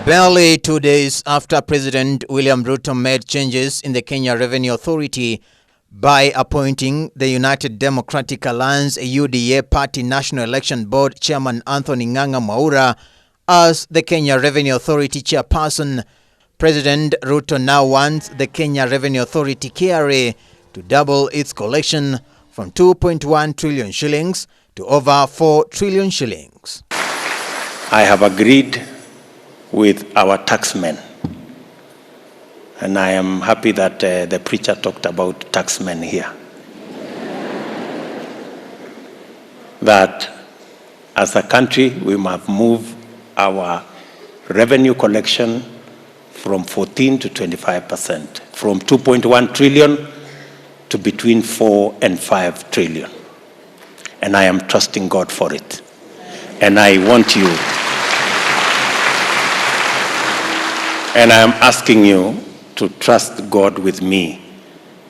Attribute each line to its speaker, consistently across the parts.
Speaker 1: Barely 2 days after President William.Ruto made changes in the Kenya Revenue Authority by appointing the United Democratic Alliance UDA Party National Election Board Chairman Anthony Ng'ang'a Mwaura as the Kenya Revenue Authority chairperson, President Ruto now wants the Kenya Revenue Authority KRA to double its collection from 2.1 trillion shillings to over 4 trillion shillings.
Speaker 2: I have agreed with our taxmen, and I am happy that the preacher talked about taxmen here, that as a country we must move our revenue collection from 14 to 25%, from 2.1 trillion to between 4 and 5 trillion. And I am trusting God for it. And I want you, and I am asking you to trust God with me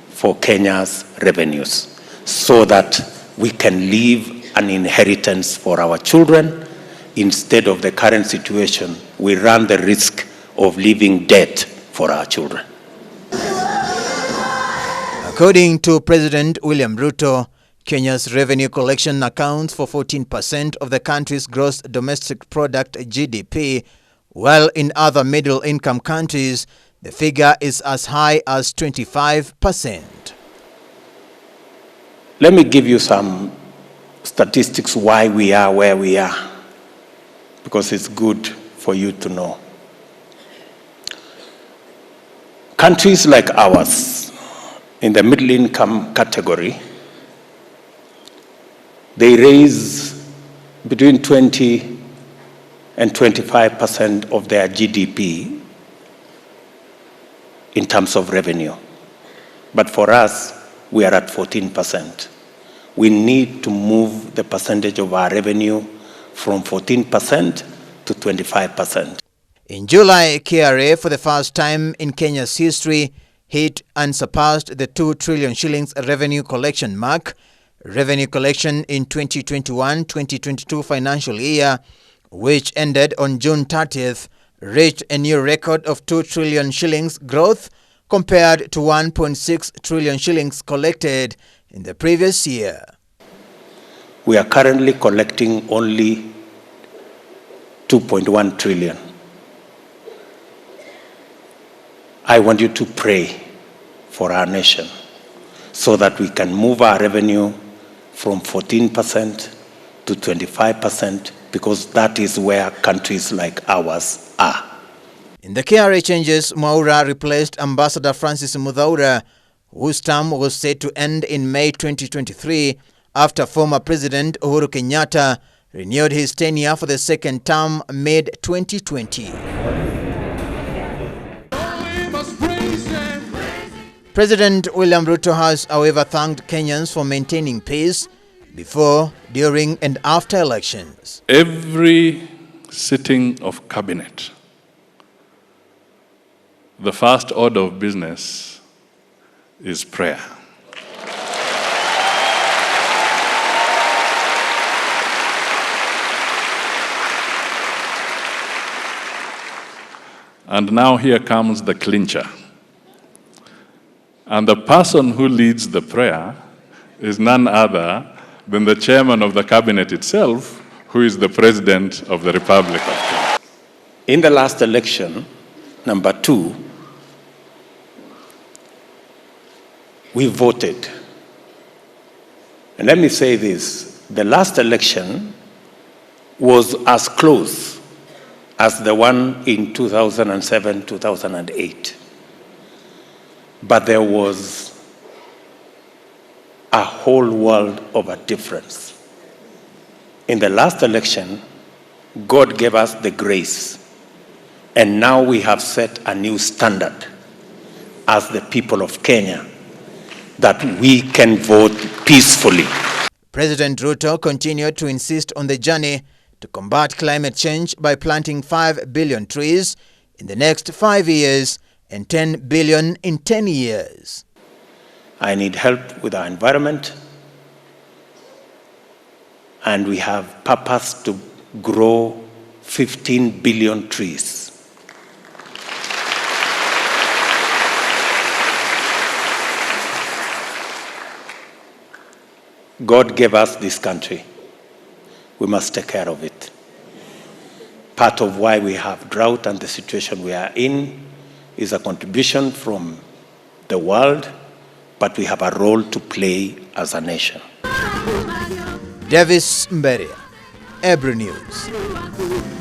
Speaker 2: for Kenya's revenues, so that we can leave an inheritance for our children. Instead of the current situation, we run the risk of leaving debt for our children.
Speaker 1: According to President William.Ruto, Kenya's revenue collection accounts for 14% of the country's gross domestic product GDP, while in other middle-income countries, the figure is as high as 25%.
Speaker 2: Let me give you some statistics why we are where we are, because it's good for you to know. Countries like ours, in the middle-income category, they raise between 20 and 25% of their GDP in terms of revenue. But for us, we are at 14%. We need to move the percentage of our revenue from 14% to 25%.
Speaker 1: In July, KRA, for the first time in Kenya's history, hit and surpassed the 2 trillion shillings revenue collection mark. Revenue collection in 2021-2022 financial year, which ended on June 30th, reached a new record of 2 trillion shillings growth compared to 1.6 trillion shillings collected in the previous year.
Speaker 2: We are currently collecting only 2.1 trillion. I want you to pray for our nation so that we can move our revenue from 14% to 25%, because that is where countries like ours are.
Speaker 1: In the KRA changes, Mwaura replaced Ambassador Francis Muthaura, whose term was set to end in May 2023 after former President Uhuru Kenyatta renewed his tenure for the second term mid-2020. President William.Ruto has, however, thanked Kenyans for maintaining peace before, during, and after elections.
Speaker 3: Every sitting of cabinet, the first order of business is prayer. And now here comes the clincher. And the person who leads the prayer is none other than the chairman of the cabinet itself, who is the President of the Republic of Kenya.
Speaker 2: In the last election, number 2, we voted. And let me say this, the last election was as close as the one in 2007-2008. But there was a whole world of a difference. In the last election, God gave us the grace, and now we have set a new standard as the people of Kenya, that we can vote peacefully.
Speaker 1: President Ruto continued to insist on the journey to combat climate change by planting 5 billion trees in the next 5 years and 10 billion in 10 years.
Speaker 2: I need help with our environment, and we have purpose to grow 15 billion trees God gave us this country. We must take care of it. Part of why we have drought and the situation we are in is a contribution from the world, but we have a role to play as a nation.
Speaker 1: Davis Mberia, Ebru News.